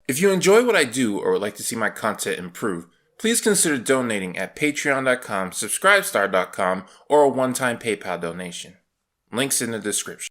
If you enjoy what I do or would like to see my content improve, please consider donating at patreon.com, subscribestar.com, or a one-time PayPal donation. Links in the description.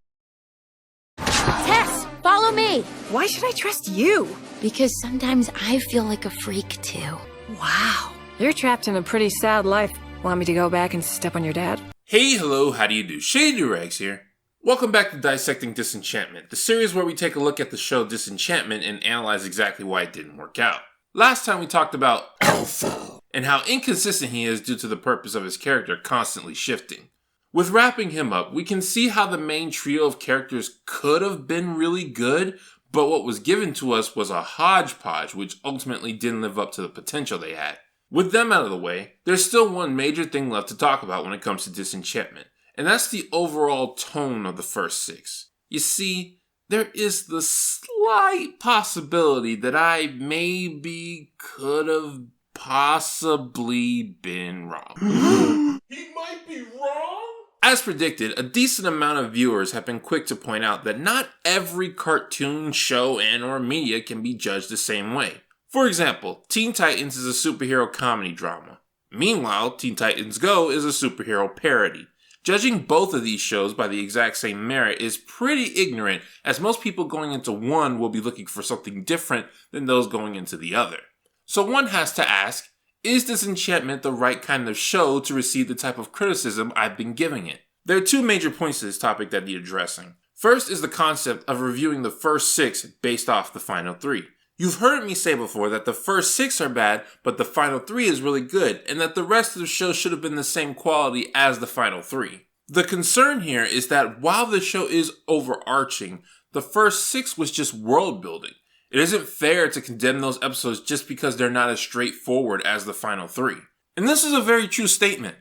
Tess, follow me! Why should I trust you? Because sometimes I feel like a freak too. Wow. You're trapped in a pretty sad life. Want me to go back and step on your dad? Hey, hello, how do you do? Shady Doorags here. Welcome back to Dissecting Disenchantment, the series where we take a look at the show Disenchantment and analyze exactly why it didn't work out. Last time we talked about Alpha and how inconsistent he is due to the purpose of his character constantly shifting. With wrapping him up, we can see how the main trio of characters could have been really good, but what was given to us was a hodgepodge which ultimately didn't live up to the potential they had. With them out of the way, there's still one major thing left to talk about when it comes to Disenchantment, and that's the overall tone of the first six. You see, there is the slight possibility that I maybe could have possibly been wrong. He might be wrong? As predicted, a decent amount of viewers have been quick to point out that not every cartoon, show, and or media can be judged the same way. For example, Teen Titans is a superhero comedy drama. Meanwhile, Teen Titans Go is a superhero parody. Judging both of these shows by the exact same merit is pretty ignorant, as most people going into one will be looking for something different than those going into the other. So one has to ask, is Disenchantment the right kind of show to receive the type of criticism I've been giving it? There are two major points to this topic that need addressing. First is the concept of reviewing the first six based off the final three. You've heard me say before that the first six are bad, but the final three is really good, and that the rest of the show should have been the same quality as the final three. The concern here is that while the show is overarching, the first six was just world building. It isn't fair to condemn those episodes just because they're not as straightforward as the final three. And this is a very true statement.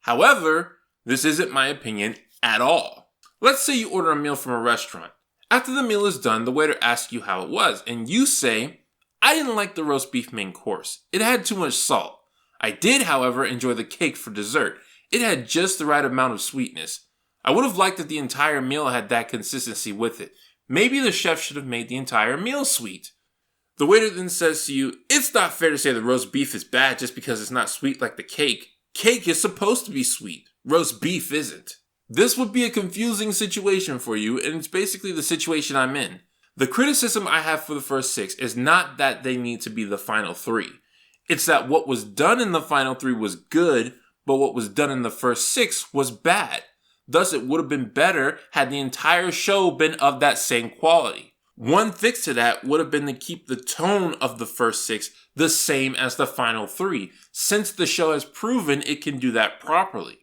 However, this isn't my opinion at all. Let's say you order a meal from a restaurant. After the meal is done, the waiter asks you how it was, and you say, I didn't like the roast beef main course. It had too much salt. I did, however, enjoy the cake for dessert. It had just the right amount of sweetness. I would have liked that the entire meal had that consistency with it. Maybe the chef should have made the entire meal sweet. The waiter then says to you, it's not fair to say the roast beef is bad just because it's not sweet like the cake. Cake is supposed to be sweet. Roast beef isn't. This would be a confusing situation for you, and it's basically the situation I'm in. The criticism I have for the first six is not that they need to be the final three. It's that what was done in the final three was good, but what was done in the first six was bad. Thus, it would have been better had the entire show been of that same quality. One fix to that would have been to keep the tone of the first six the same as the final three, since the show has proven it can do that properly.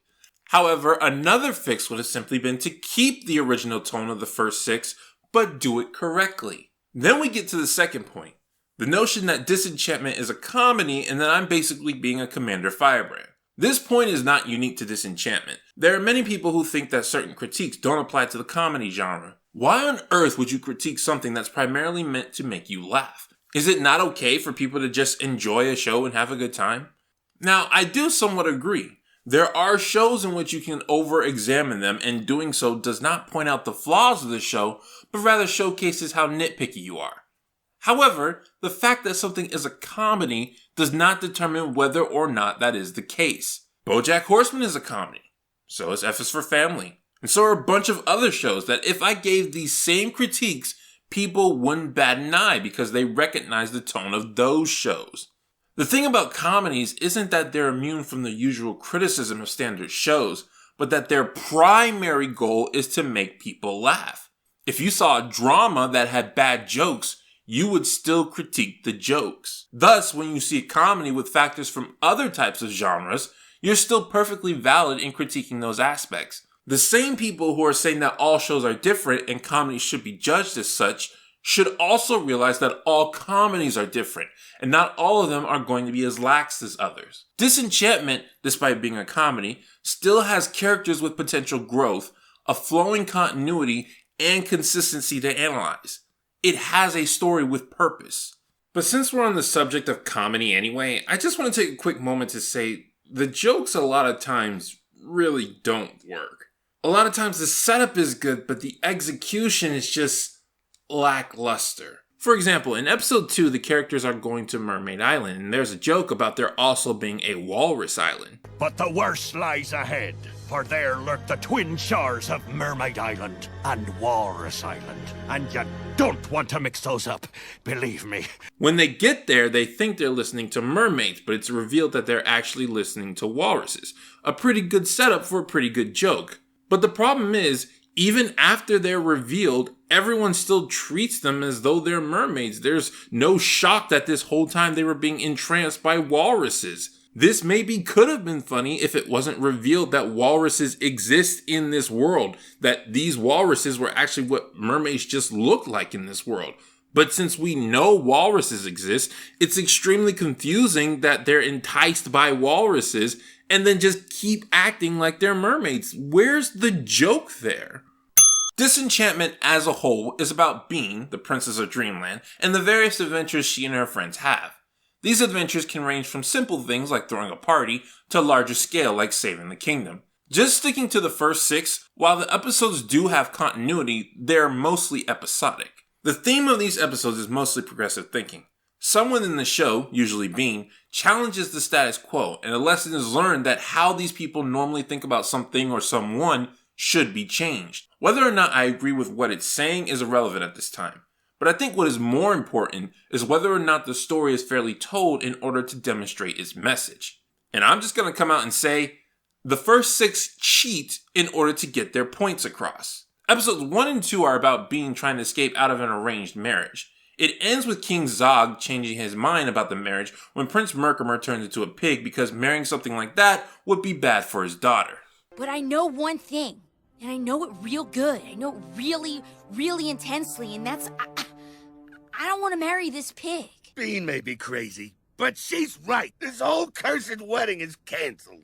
However, another fix would have simply been to keep the original tone of the first six, but do it correctly. Then we get to the second point, the notion that Disenchantment is a comedy and that I'm basically being a Commander Firebrand. This point is not unique to Disenchantment. There are many people who think that certain critiques don't apply to the comedy genre. Why on earth would you critique something that's primarily meant to make you laugh? Is it not okay for people to just enjoy a show and have a good time? Now, I do somewhat agree. There are shows in which you can over-examine them, and doing so does not point out the flaws of the show, but rather showcases how nitpicky you are. However, the fact that something is a comedy does not determine whether or not that is the case. BoJack Horseman is a comedy. So is F is for Family. And so are a bunch of other shows that if I gave these same critiques, people wouldn't bat an eye because they recognize the tone of those shows. The thing about comedies isn't that they're immune from the usual criticism of standard shows, but that their primary goal is to make people laugh. If you saw a drama that had bad jokes, you would still critique the jokes. Thus, when you see a comedy with factors from other types of genres, you're still perfectly valid in critiquing those aspects. The same people who are saying that all shows are different and comedies should be judged as such should also realize that all comedies are different, and not all of them are going to be as lax as others. Disenchantment, despite being a comedy, still has characters with potential growth, a flowing continuity, and consistency to analyze. It has a story with purpose. But since we're on the subject of comedy anyway, I just want to take a quick moment to say the jokes a lot of times really don't work. A lot of times the setup is good, but the execution is just lackluster. For example, in episode 2, the characters are going to Mermaid Island, and there's a joke about there also being a walrus island. But the worst lies ahead, for there lurk the twin shores of Mermaid Island and Walrus Island, and you don't want to mix those up, believe me. When they get there, they think they're listening to mermaids, but it's revealed that they're actually listening to walruses. A pretty good setup for a pretty good joke. But the problem is, even after they're revealed, everyone still treats them as though they're mermaids. There's no shock that this whole time they were being entranced by walruses. This maybe could have been funny if it wasn't revealed that walruses exist in this world, that these walruses were actually what mermaids just look like in this world. But since we know walruses exist, it's extremely confusing that they're enticed by walruses and then just keep acting like they're mermaids. Where's the joke there? Disenchantment as a whole is about Bean, the princess of Dreamland, and the various adventures she and her friends have. These adventures can range from simple things like throwing a party to larger scale like saving the kingdom. Just sticking to the first 6, while the episodes do have continuity, they're mostly episodic. The theme of these episodes is mostly progressive thinking. Someone in the show, usually Bean, challenges the status quo, and a lesson is learned that how these people normally think about something or someone should be changed. Whether or not I agree with what it's saying is irrelevant at this time. But I think what is more important is whether or not the story is fairly told in order to demonstrate its message. And I'm just going to come out and say, the first 6 cheat in order to get their points across. Episodes 1 and 2 are about Bean trying to escape out of an arranged marriage. It ends with King Zog changing his mind about the marriage when Prince Merkimer turns into a pig because marrying something like that would be bad for his daughter. But I know one thing, and I know it real good. I know it really, really intensely, and that's... I don't want to marry this pig. Bean may be crazy, but she's right. This whole cursed wedding is canceled.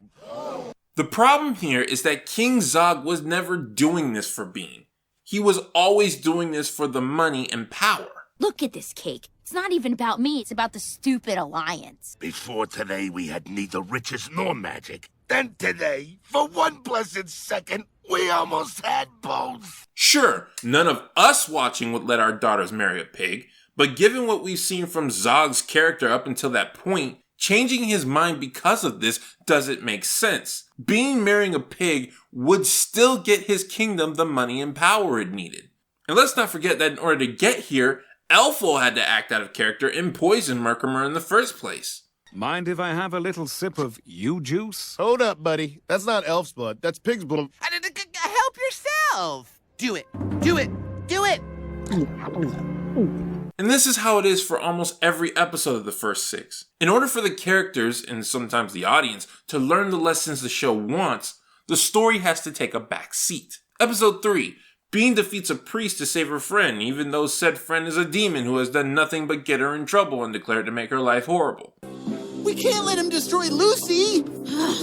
The problem here is that King Zog was never doing this for Bean. He was always doing this for the money and power. Look at this cake. It's not even about me. It's about the stupid alliance. Before today, we had neither riches nor magic. Then today, for one blessed second, we almost had both. Sure, none of us watching would let our daughters marry a pig, but given what we've seen from Zog's character up until that point, changing his mind because of this doesn't make sense. Bean marrying a pig would still get his kingdom the money and power it needed. And let's not forget that in order to get here, Elfo had to act out of character and poison Merkimer in the first place. Mind if I have a little sip of you juice? Hold up, buddy. That's not elf's blood. That's pig's blood. Help yourself! Do it! Do it! Do it! And this is how it is for almost every episode of the first 6. In order for the characters, and sometimes the audience, to learn the lessons the show wants, the story has to take a back seat. Episode 3. Bean defeats a priest to save her friend, even though said friend is a demon who has done nothing but get her in trouble and declared to make her life horrible. We can't let him destroy Lucy!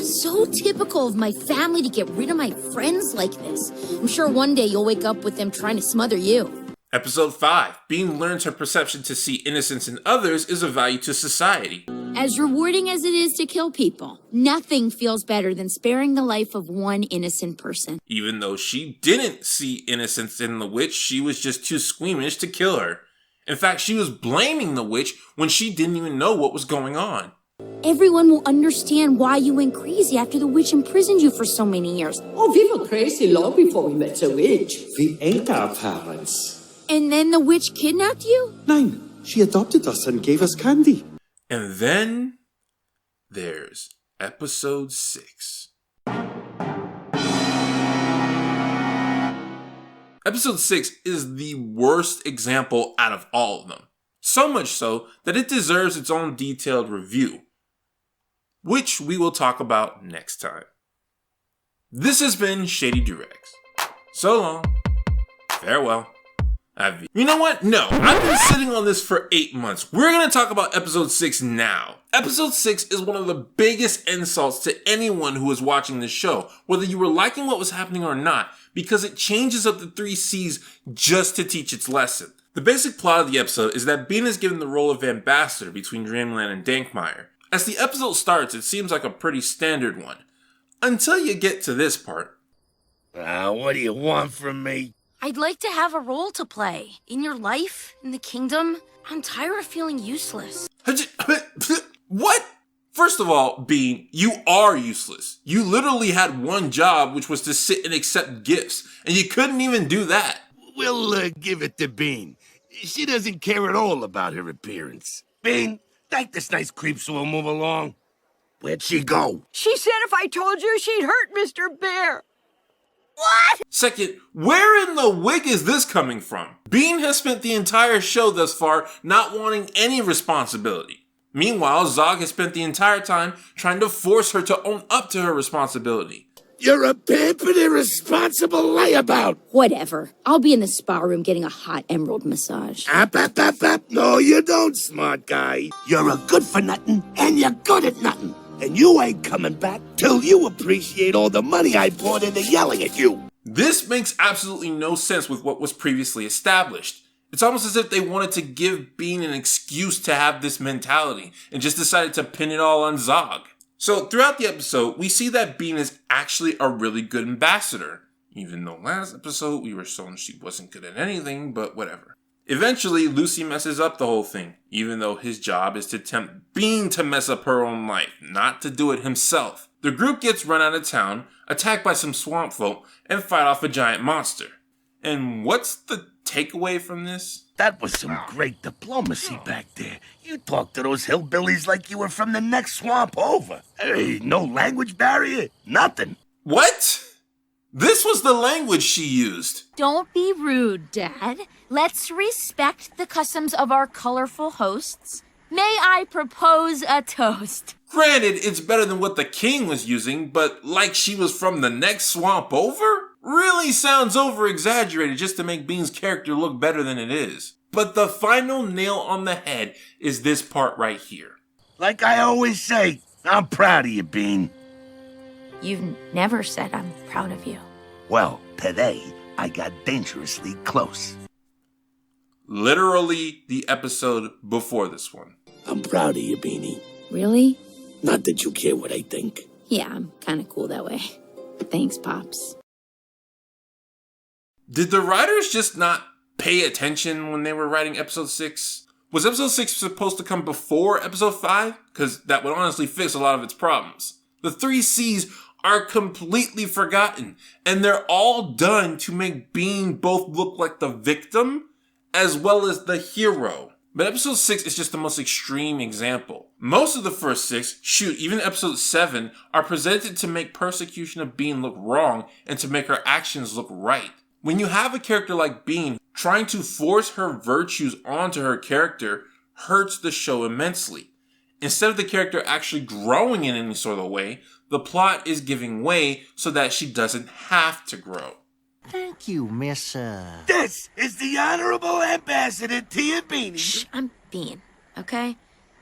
So typical of my family to get rid of my friends like this. I'm sure one day you'll wake up with them trying to smother you. Episode 5. Bean learns her perception to see innocence in others is of value to society. As rewarding as it is to kill people, nothing feels better than sparing the life of one innocent person. Even though she didn't see innocence in the witch, she was just too squeamish to kill her. In fact, she was blaming the witch when she didn't even know what was going on. Everyone will understand why you went crazy after the witch imprisoned you for so many years. Oh, we were crazy long before we met the witch. We ain't our parents. And then the witch kidnapped you? Nein, she adopted us and gave us candy. And then there's episode 6. Episode 6 is the worst example out of all of them. So much so that it deserves its own detailed review, which we will talk about next time. This has been Shady Doorags. So long. Farewell. You know what? No, I've been sitting on this for 8 months. We're going to talk about episode 6 now. Episode 6 is one of the biggest insults to anyone who is watching this show, whether you were liking what was happening or not, because it changes up the 3 C's just to teach its lesson. The basic plot of the episode is that Bean is given the role of ambassador between Dreamland and Dankmeyer. As the episode starts, it seems like a pretty standard one. Until you get to this part. What do you want from me? I'd like to have a role to play. In your life, in the kingdom. I'm tired of feeling useless. What? First of all, Bean, you are useless. You literally had one job, which was to sit and accept gifts, and you couldn't even do that. We'll give it to Bean. She doesn't care at all about her appearance. Bean, thank this nice creep so we'll move along. Where'd she go? She said if I told you, she'd hurt Mr. Bear. What? Second, where in the wig is this coming from? Bean has spent the entire show thus far not wanting any responsibility. Meanwhile, Zog has spent the entire time trying to force her to own up to her responsibility. You're a pampered, irresponsible layabout. Whatever. I'll be in the spa room getting a hot emerald massage. App. No, you don't, smart guy. You're a good-for-nothing, and you're good at nothing. And you ain't coming back till you appreciate all the money I poured into yelling at you. This makes absolutely no sense with what was previously established. It's almost as if they wanted to give Bean an excuse to have this mentality and just decided to pin it all on Zog. So throughout the episode, we see that Bean is actually a really good ambassador. Even though last episode we were shown she wasn't good at anything, but whatever. Eventually, Lucy messes up the whole thing, even though his job is to tempt Bean to mess up her own life, not to do it himself. The group gets run out of town, attacked by some swamp folk, and fight off a giant monster. And what's the takeaway from this? That was some great diplomacy back there. You talked to those hillbillies like you were from the next swamp over. Hey, no language barrier, nothing. What? This was the language she used. Don't be rude, Dad. Let's respect the customs of our colorful hosts. May I propose a toast? Granted, it's better than what the king was using, but like she was from the next swamp over? Really sounds over-exaggerated just to make Bean's character look better than it is. But the final nail on the head is this part right here. Like I always say, I'm proud of you, Bean. You've never said I'm proud of you. Well, today, I got dangerously close. Literally the episode before this one. I'm proud of you, Beanie. Really? Not that you care what I think. Yeah, I'm kind of cool that way. Thanks, Pops. Did the writers just not pay attention when they were writing episode 6? Was episode 6 supposed to come before episode 5? Because that would honestly fix a lot of its problems. The 3 C's are completely forgotten, and they're all done to make Bean both look like the victim as well as the hero. But episode 6 is just the most extreme example. Most of the first 6, shoot, even episode 7, are presented to make persecution of Bean look wrong and to make her actions look right. When you have a character like Bean, trying to force her virtues onto her character hurts the show immensely. Instead of the character actually growing in any sort of way, the plot is giving way so that she doesn't have to grow. Thank you, Miss, This is the Honorable Ambassador Tia Beanie. Shh, I'm Bean, okay?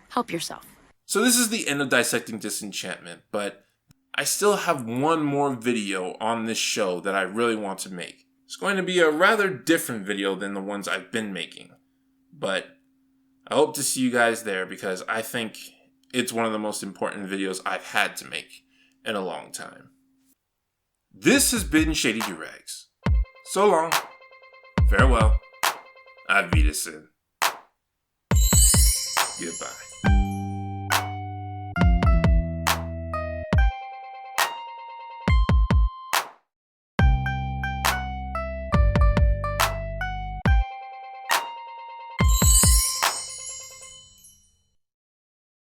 Help yourself. So this is the end of Dissecting Disenchantment, but I still have one more video on this show that I really want to make. It's going to be a rather different video than the ones I've been making, but I hope to see you guys there because I think it's one of the most important videos I've had to make in a long time. This has been Shady Doorags. So long, farewell, Auf Wiedersehen, goodbye.